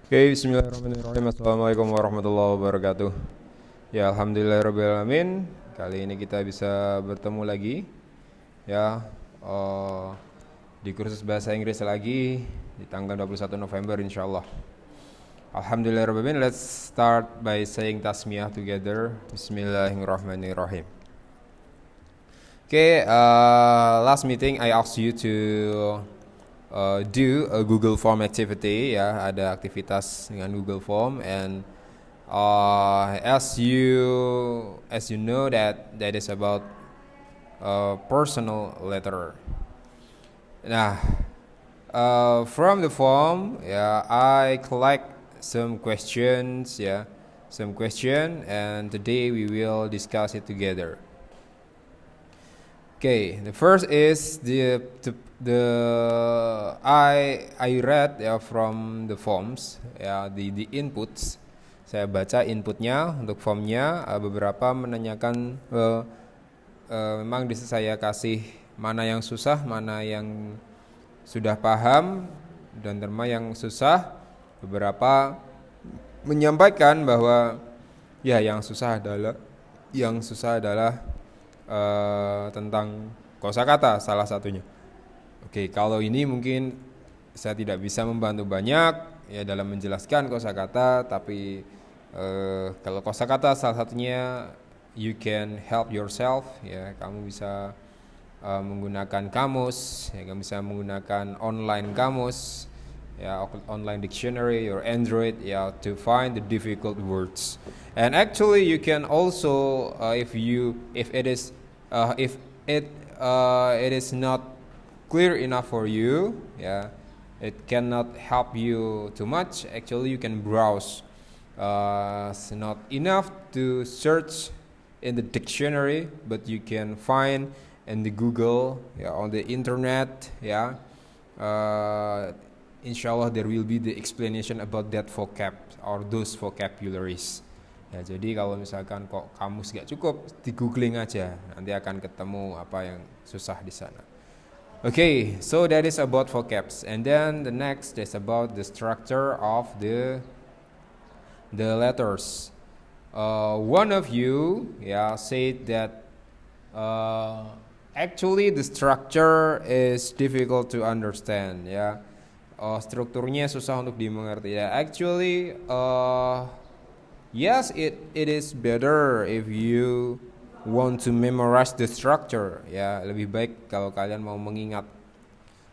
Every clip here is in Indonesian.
Oke, bismillahirrahmanirrahim. Assalamualaikum warahmatullahi wabarakatuh. Ya, alhamdulillahirrahmanirrahim. Kali ini kita bisa bertemu lagi ya eh, di kursus bahasa Inggris lagi di tanggal 21 November insyaallah. Alhamdulillahirrahmanirrahim. Let's start by saying tasmiyah together. Bismillahirrahmanirrahim. Okay, last meeting I asked you to do a Google Form activity, ya, ada aktivitas dengan Google Form, and as you know that is about personal letter. Nah, from the form, ya, I collect some questions, ya, and today we will discuss it together. Okay, the first is I read ya from the forms, ya, the inputs. Saya baca inputnya untuk formnya. Beberapa menanyakan memang saya kasih mana yang susah, mana yang sudah paham, dan terma yang susah. Beberapa menyampaikan bahwa ya yang susah adalah tentang kosakata salah satunya. Oke, kalau ini mungkin saya tidak bisa membantu banyak ya dalam menjelaskan kosakata, tapi kalau kosakata salah satunya you can help yourself, ya, kamu bisa menggunakan kamus, ya, kamu bisa menggunakan online kamus, ya, online dictionary or Android, ya, to find the difficult words. And actually you can also if it is not clear enough for you, yeah, it cannot help you too much. Actually, you can browse. It's not enough to search in the dictionary, but you can find in the Google, yeah, on the internet, yeah. Inshallah, there will be the explanation about that vocab or those vocabularies. Ya, jadi kalau misalkan kok kamus gak cukup, di googling aja, nanti akan ketemu apa yang susah di sana. Okay, so that is about vocabs, and then the next is about the structure of the letters. One of you, yeah, said that actually the structure is difficult to understand, ya. Strukturnya susah untuk dimengerti. Ya, actually, yes, it is better if you want to memorize the structure, ya, lebih baik kalau kalian mau mengingat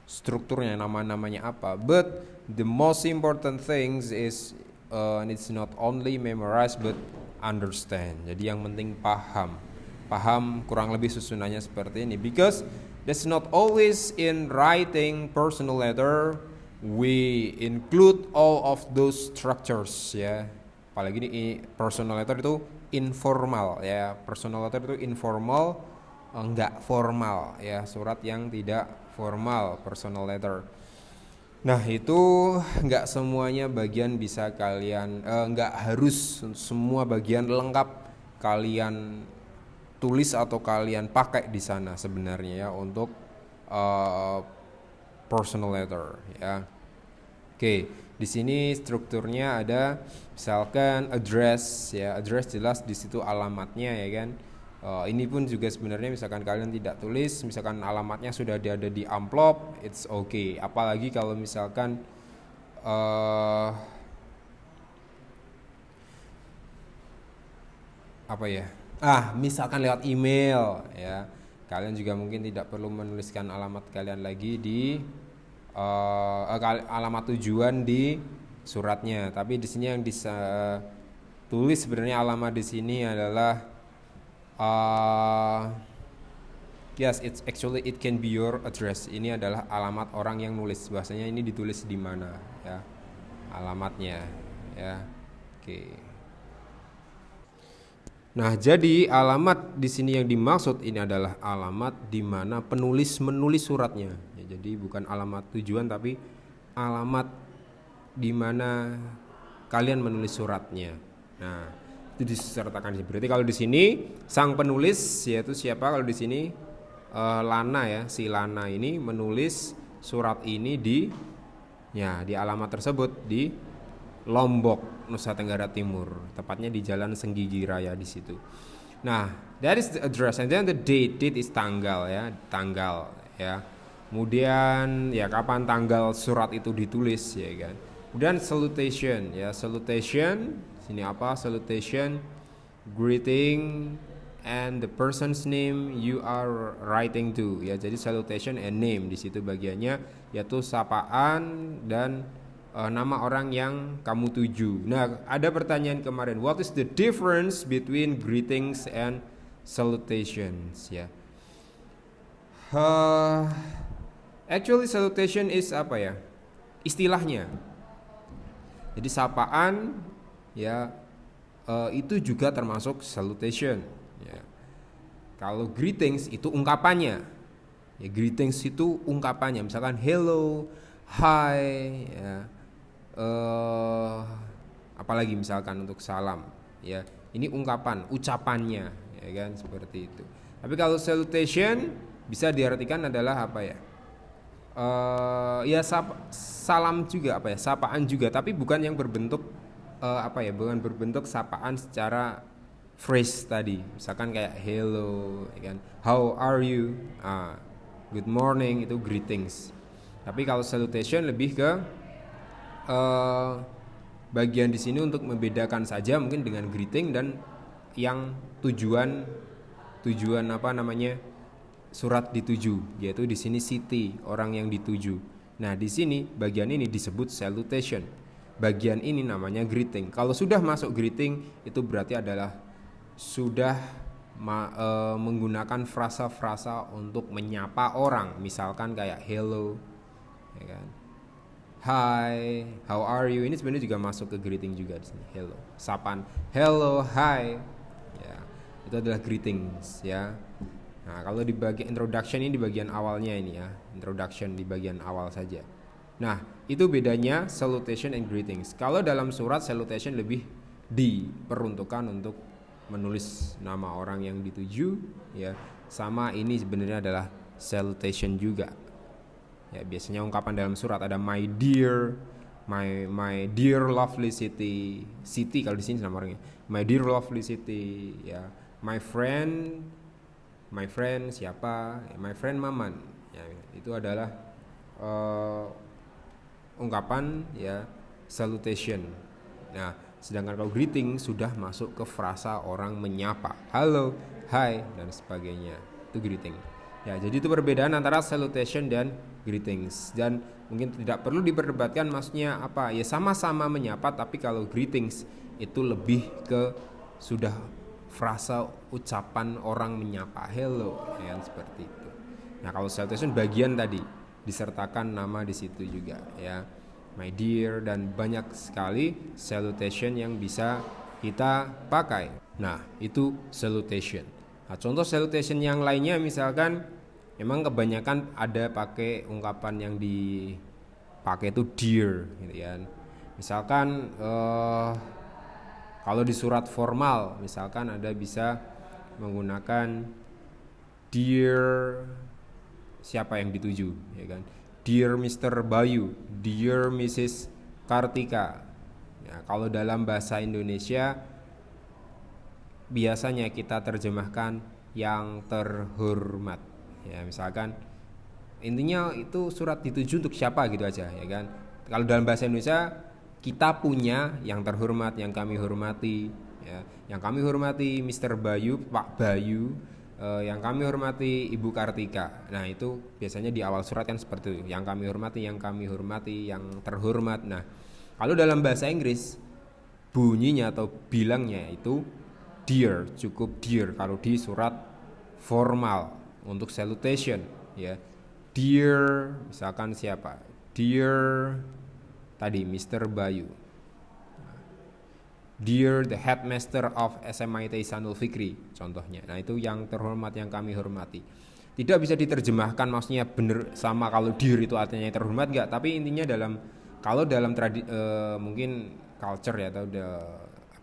strukturnya, nama-namanya apa. But the most important things is it's not only memorize but understand. Jadi yang penting paham kurang lebih susunannya seperti ini, because that's not always in writing personal letter we include all of those structures, ya. Apalagi di personal letter itu informal, ya. Personal letter itu informal, enggak formal, ya. Surat yang tidak formal, personal letter. Nah, itu enggak semuanya bagian bisa kalian, enggak harus semua bagian lengkap kalian tulis atau kalian pakai di sana sebenarnya, ya, untuk personal letter, ya. Oke, di sini strukturnya ada misalkan address, ya, address jelas di situ alamatnya, ya kan. Ini pun juga sebenarnya misalkan kalian tidak tulis, misalkan alamatnya sudah ada di amplop, it's okay. Apalagi kalau misalkan misalkan lewat email, ya, kalian juga mungkin tidak perlu menuliskan alamat kalian lagi di alamat tujuan di suratnya, tapi di sini yang tulis sebenarnya alamat di sini adalah yes, it's actually it can be your address. Ini adalah alamat orang yang nulis, bahasanya ini ditulis di mana, ya, alamatnya, ya. Oke. Nah, jadi alamat di sini yang dimaksud ini adalah alamat di mana penulis menulis suratnya. Ya, jadi bukan alamat tujuan, tapi alamat di mana kalian menulis suratnya. Nah, itu disertakan. Berarti kalau di sini sang penulis yaitu siapa? Kalau di sini Lana, ya, si Lana ini menulis surat ini di alamat tersebut di Lombok, Nusa Tenggara Timur, tepatnya di Jalan Senggigi Raya di situ. Nah, that is the address, and then the date is tanggal ya, tanggal ya. Kemudian ya kapan tanggal surat itu ditulis ya kan. Kemudian salutation ya, salutation sini apa? Salutation, greeting, and the person's name you are writing to ya. Jadi salutation and name di situ bagiannya, yaitu sapaan dan nama orang yang kamu tuju. Nah, ada pertanyaan kemarin, what is the difference between greetings and salutations ya? Actually salutation is apa ya? Istilahnya. Jadi sapaan ya itu juga termasuk salutation ya. Kalau greetings itu ungkapannya. Ya, greetings itu ungkapannya, misalkan hello, hi ya. Apalagi misalkan untuk salam ya, ini ungkapan, ucapannya ya kan, seperti itu. Tapi kalau salutation bisa diartikan adalah apa ya, ya salam juga, apa ya, sapaan juga, tapi bukan yang berbentuk apa ya, bukan berbentuk sapaan secara phrase tadi, misalkan kayak hello ya kan, how are you, good morning, itu greetings. Tapi kalau salutation lebih ke bagian di sini untuk membedakan saja mungkin dengan greeting dan yang tujuan apa namanya, surat dituju, yaitu di sini city, orang yang dituju. Nah, di sini bagian ini disebut salutation. Bagian ini namanya greeting. Kalau sudah masuk greeting itu berarti adalah sudah menggunakan frasa-frasa untuk menyapa orang, misalkan kayak hello ya kan. Hi, how are you? Ini sebenarnya juga masuk ke greeting juga di sini. Hello, sapaan. Hello, hi. Ya, itu adalah greetings ya. Nah, kalau di bagian introduction ini di bagian awalnya ini ya. Introduction di bagian awal saja. Nah, itu bedanya salutation and greetings. Kalau dalam surat salutation lebih diperuntukkan untuk menulis nama orang yang dituju ya. Sama ini sebenarnya adalah salutation juga. Ya, biasanya ungkapan dalam surat ada my dear, my dear lovely city kalau di sini nama orangnya, my dear lovely city ya, my friend siapa, my friend Maman ya, itu adalah ungkapan ya, salutation. Nah, sedangkan kalau greeting sudah masuk ke frasa orang menyapa, halo, hai dan sebagainya, itu greeting. Ya, jadi itu perbedaan antara salutation dan greetings, dan mungkin tidak perlu diperdebatkan maksudnya apa ya, sama-sama menyapa, tapi kalau greetings itu lebih ke sudah frasa ucapan orang menyapa, hello ya, seperti itu. Nah, kalau salutation bagian tadi disertakan nama di situ juga ya, my dear, dan banyak sekali salutation yang bisa kita pakai. Nah, itu salutation. Nah, contoh salutation yang lainnya misalkan memang kebanyakan ada pakai ungkapan yang dipakai itu dear gitu kan. Misalkan kalau di surat formal misalkan ada bisa menggunakan dear siapa yang dituju ya kan. Dear Mr. Bayu, dear Mrs. Kartika. Ya, kalau dalam bahasa Indonesia biasanya kita terjemahkan yang terhormat. Ya, misalkan intinya itu surat dituju untuk siapa gitu aja ya kan. Kalau dalam bahasa Indonesia kita punya yang terhormat, yang kami hormati ya. Yang kami hormati Mr. Bayu, Pak Bayu, yang kami hormati Ibu Kartika. Nah, itu biasanya di awal surat kan seperti itu. Yang kami hormati, yang kami hormati, yang terhormat. Nah, kalau dalam bahasa Inggris bunyinya atau bilangnya itu dear, cukup dear kalau di surat formal. Untuk salutation ya, dear misalkan siapa, dear tadi Mr. Bayu, dear the headmaster of SMIT Ihsanul Fikri contohnya. Nah, itu yang terhormat, yang kami hormati. Tidak bisa diterjemahkan maksudnya bener sama kalau dear itu artinya yang terhormat enggak, tapi intinya kalau dalam mungkin culture ya, atau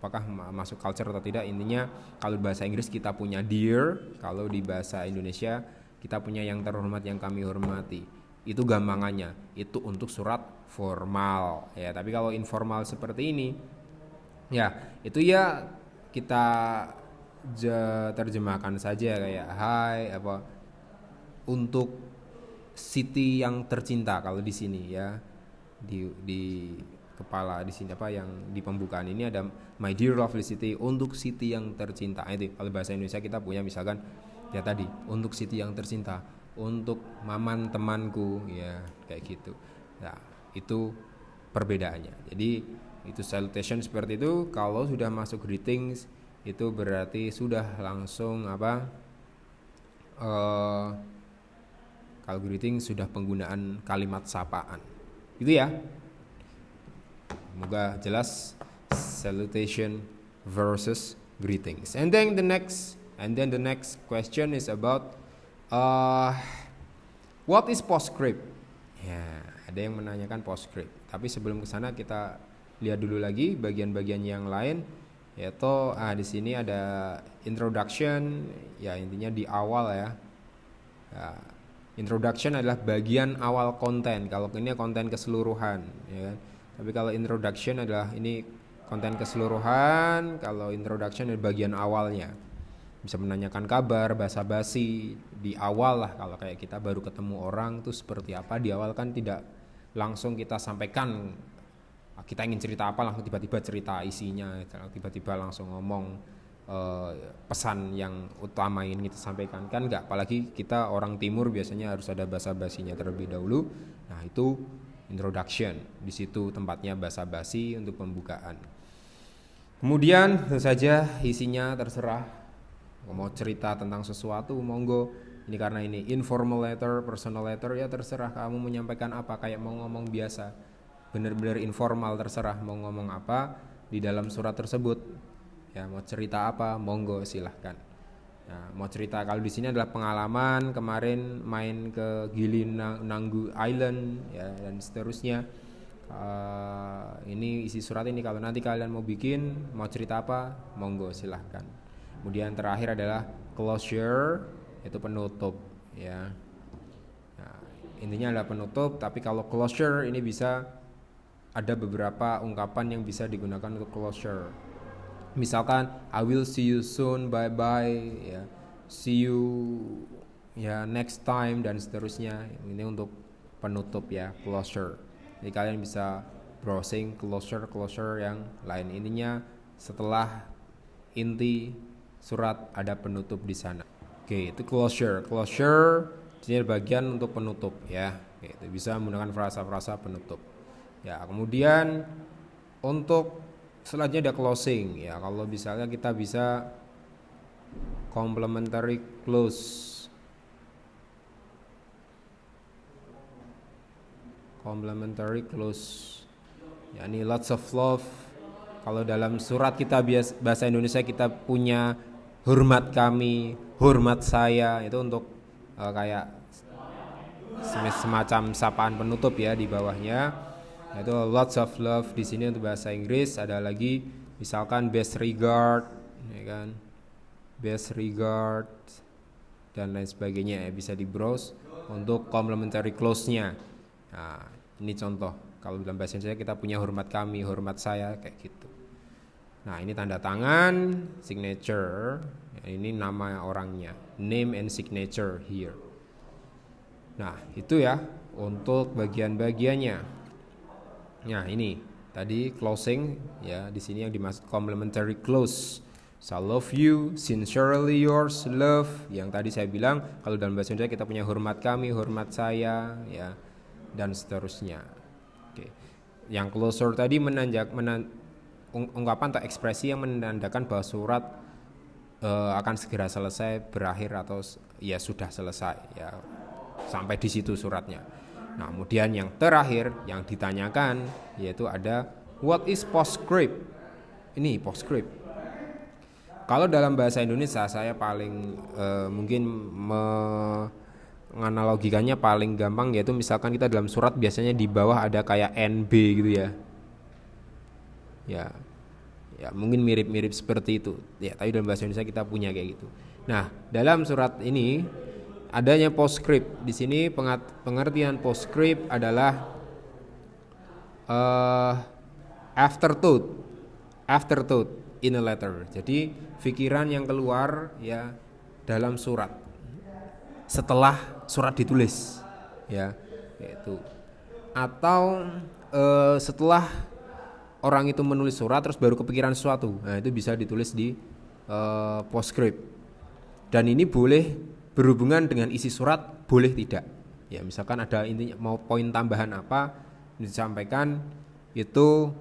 apakah masuk culture atau tidak, intinya kalau bahasa Inggris kita punya dear, kalau di bahasa Indonesia kita punya yang terhormat, yang kami hormati. Itu gampangannya. Itu untuk surat formal ya. Tapi kalau informal seperti ini ya, itu ya kita terjemahkan saja kayak hai apa untuk city yang tercinta kalau di sini ya. Di kepala di sini apa yang di pembukaan ini ada my dear lovely city, untuk city yang tercinta. Itu kalau bahasa Indonesia kita punya misalkan ya tadi untuk city yang tercinta, untuk maman temanku ya kayak gitu. Nah, itu perbedaannya. Jadi itu salutation seperti itu. Kalau sudah masuk greetings itu berarti sudah langsung apa kalau greeting sudah penggunaan kalimat sapaan. Gitu ya. Semoga jelas salutation versus greetings. And then the next question is about what is postscript? Ya, ada yang menanyakan postscript. Tapi sebelum ke sana kita lihat dulu lagi bagian-bagian yang lain, yaitu di sini ada introduction, ya intinya di awal ya. Introduction adalah bagian awal konten. Kalau ini konten keseluruhan, ya kan? Tapi kalau introduction adalah ini konten keseluruhan. Kalau introduction adalah bagian awalnya. Bisa menanyakan kabar, basa-basi di awal lah. Kalau kayak kita baru ketemu orang tuh seperti apa di awal kan tidak langsung kita sampaikan kita ingin cerita apa langsung tiba-tiba cerita isinya, tiba-tiba langsung ngomong pesan yang utama ingin kita sampaikan kan enggak. Apalagi kita orang timur biasanya harus ada basa-basinya terlebih dahulu. Nah, itu introduction. Di situ tempatnya basa-basi untuk pembukaan. Kemudian tentu saja isinya terserah. Mau cerita tentang sesuatu monggo. Ini karena ini informal letter, personal letter ya terserah kamu menyampaikan apa, kayak mau ngomong biasa. Benar-benar informal terserah mau ngomong apa di dalam surat tersebut. Ya, mau cerita apa monggo silahkan. Ya, mau cerita kalau di sini adalah pengalaman kemarin main ke Gili Nanggu Island ya dan seterusnya. Ini isi surat ini kalau nanti kalian mau bikin mau cerita apa monggo silahkan. Kemudian terakhir adalah closure, itu penutup ya. Nah, intinya adalah penutup, tapi kalau closure ini bisa ada beberapa ungkapan yang bisa digunakan untuk closure. Misalkan I will see you soon, bye bye ya, see you ya next time dan seterusnya. Ini untuk penutup ya, closure. Jadi kalian bisa browsing closure yang lain. Intinya setelah inti surat ada penutup di sana. Oke, itu closure ini bagian untuk penutup ya. Oke, itu bisa menggunakan frasa-frasa penutup. Ya, kemudian untuk selanjutnya ada closing ya. Kalau misalnya kita bisa complementary close. Ya, ini lots of love. Kalau dalam surat kita bahasa Indonesia kita punya hormat kami, hormat saya, itu untuk kayak semacam sapaan penutup ya di bawahnya. Itu lots of love. Di sini untuk bahasa Inggris ada lagi misalkan best regard ya kan, best regard dan lain sebagainya ya, bisa di browse untuk complementary close-nya. Nah, ini contoh kalau dalam bahasa Indonesia kita punya hormat kami, hormat saya kayak gitu. Nah, ini tanda tangan, signature ya, ini nama orangnya, name and signature here. Nah, itu ya untuk bagian-bagiannya. Nah, ini tadi closing ya, di sini yang dimaksud complementary close. So, I love you, sincerely yours, love. Yang tadi saya bilang kalau dalam bahasa Indonesia kita punya hormat kami, hormat saya ya dan seterusnya. Oke. Yang closer tadi ungkapan atau ekspresi yang menandakan bahwa surat akan segera selesai, berakhir atau ya sudah selesai ya. Sampai di situ suratnya. Nah, kemudian yang terakhir yang ditanyakan yaitu ada what is postscript. Ini postscript. Kalau dalam bahasa Indonesia saya paling mungkin menganalogikannya paling gampang yaitu misalkan kita dalam surat biasanya di bawah ada kayak NB gitu ya. Ya mungkin mirip-mirip seperti itu. Ya, tapi dalam bahasa Indonesia kita punya kayak gitu. Nah, dalam surat ini adanya postscript. Di sini pengertian postscript adalah afterthought in a letter. Jadi pikiran yang keluar ya dalam surat setelah surat ditulis, ya, yaitu atau setelah orang itu menulis surat terus baru kepikiran sesuatu. Nah, itu bisa ditulis di postscript. Dan ini boleh berhubungan dengan isi surat, boleh tidak. Ya, misalkan ada intinya mau poin tambahan apa disampaikan, itu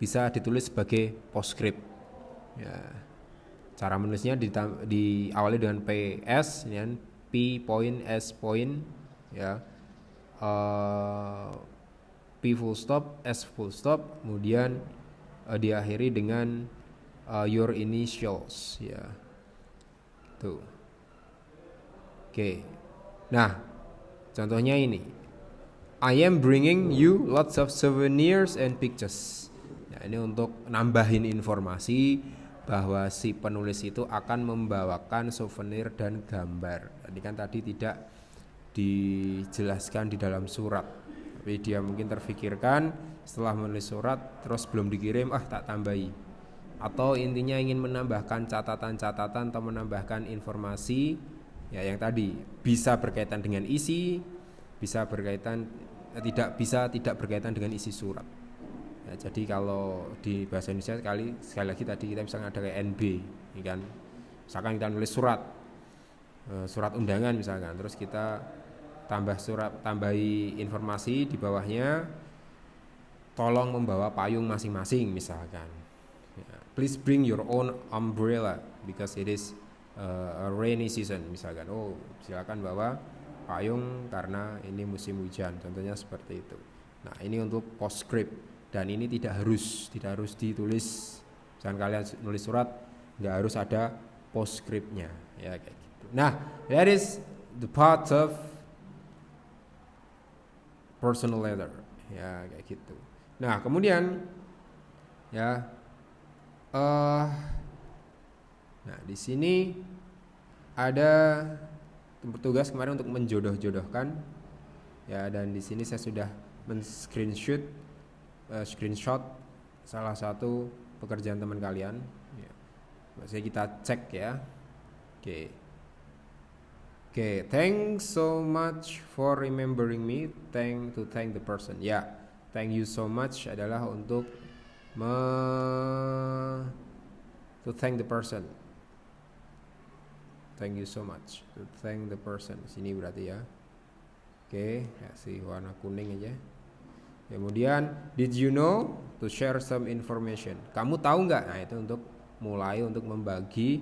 bisa ditulis sebagai postscript. Ya. Cara menulisnya diawali dengan PS, ya, P point, S point, ya, P full stop, S full stop, kemudian diakhiri dengan your initials, ya. Tuh. Oke. Nah, contohnya ini. I am bringing you lots of souvenirs and pictures. Ya, ini untuk nambahin informasi bahwa si penulis itu akan membawakan souvenir dan gambar. Jadi kan tadi tidak dijelaskan di dalam surat, tapi dia mungkin terfikirkan setelah menulis surat terus belum dikirim, tak tambahi. Atau intinya ingin menambahkan catatan-catatan atau menambahkan informasi, ya, yang tadi bisa berkaitan dengan isi, bisa berkaitan tidak berkaitan dengan isi surat. Ya, jadi kalau di bahasa Indonesia sekali lagi tadi kita misalnya ada kayak NB, ya kan? Misalkan kita nulis surat undangan misalkan, terus kita tambahi informasi di bawahnya, tolong membawa payung masing-masing misalkan. Please bring your own umbrella because it is a rainy season misalkan. Silakan bawa payung karena ini musim hujan. Contohnya seperti itu. Nah, ini untuk postscript dan ini tidak harus ditulis. Misalkan kalian nulis surat nggak harus ada postscriptnya, ya kayak gitu. Nah, that is the part of personal letter, ya kayak gitu. Nah, kemudian ya. Nah, di sini ada petugas kemarin untuk menjodoh-jodohkan, ya, dan di sini saya sudah screenshot salah satu pekerjaan teman kalian. Ya. Maksudnya kita cek ya. Oke, thanks so much for remembering me. To thank the person. Ya, thank you so much adalah untuk to thank the person. Thank you so much. To thank the person. Sini berarti ya. Oke, kasih warna kuning aja. Kemudian, did you know? To share some information. Kamu tahu nggak? Nah, itu untuk mulai untuk membagi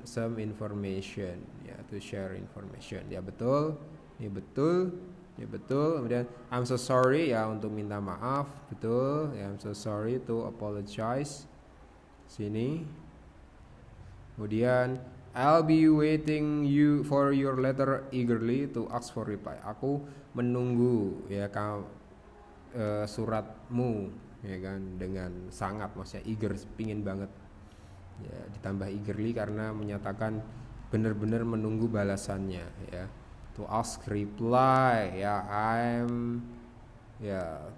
some information. Ya, to share information. Ya, betul. Ini betul. Ya, betul. Kemudian I'm so sorry, ya, untuk minta maaf. Betul. Ya, I'm so sorry, to apologize. Sini. Kemudian I'll be waiting you for your letter eagerly to ask for reply. Aku menunggu ya suratmu, ya kan, dengan sangat, maksudnya eager, pingin banget. Ya, ditambah eagerly karena menyatakan benar-benar menunggu balasannya, ya. To ask reply, ya,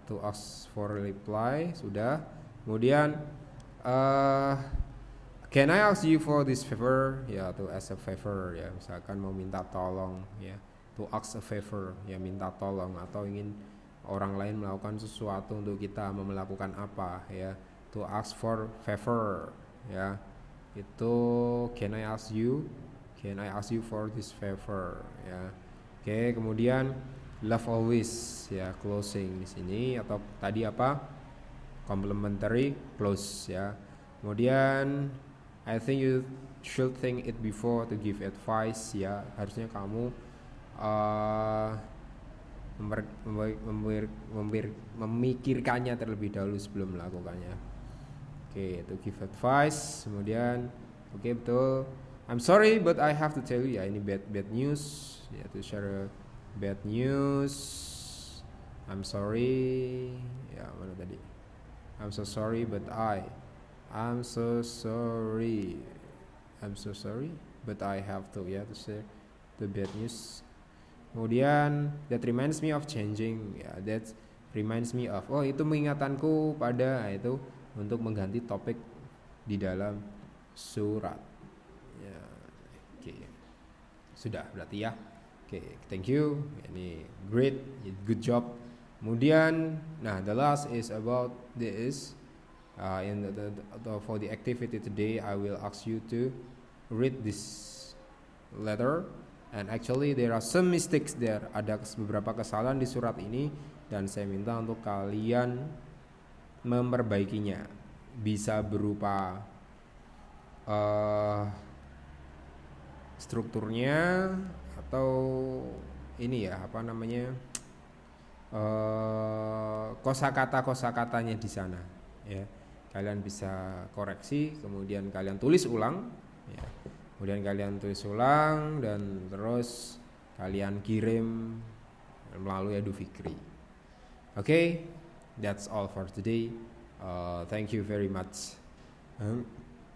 to ask for reply sudah. Kemudian can I ask you for this favor? Ya, to ask a favor, ya, misalkan mau minta tolong, ya. To ask a favor, ya, minta tolong atau ingin orang lain melakukan sesuatu untuk kita, melakukan apa, ya. To ask for favor, ya. Itu can I ask you for this favor, ya. Oke, kemudian love always, ya, closing di sini, atau tadi apa? Complementary close, ya. Kemudian I think you should think it before to give advice, ya. Harusnya kamu memikirkannya terlebih dahulu sebelum melakukannya. Oke, to give advice. Kemudian betul. I'm sorry but I have to tell you, ya, ini bad news, ya, to share bad news. I'm sorry, ya, mana tadi? I'm so sorry but I'm so sorry but I have to, ya, to share the bad news. Kemudian that reminds me of changing, ya, that reminds me of, oh itu mengingatanku pada, itu untuk mengganti topik di dalam surat. Ya, oke. Sudah berarti ya. Oke, thank you. Ini great, good job. Kemudian, nah the last is about this. For the activity today, I will ask you to read this letter. And actually there are some mistakes there. Ada beberapa kesalahan di surat ini dan saya minta untuk kalian memperbaikinya. Bisa berupa strukturnya atau ini ya apa namanya kosakatanya di sana ya, kalian bisa koreksi, kemudian kalian tulis ulang ya. Kemudian kalian tulis ulang dan terus kalian kirim melalui Edu Fikri. Okay, that's all for today. Thank you very much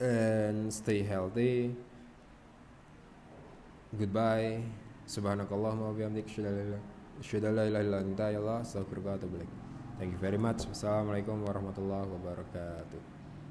and stay healthy. Goodbye. Subhanakallahumma wa bihamdika asyhadu an la ilaha illa anta astaghfiruka wa atubu ilaik. Thank you very much. Wassalamualaikum warahmatullahi wabarakatuh.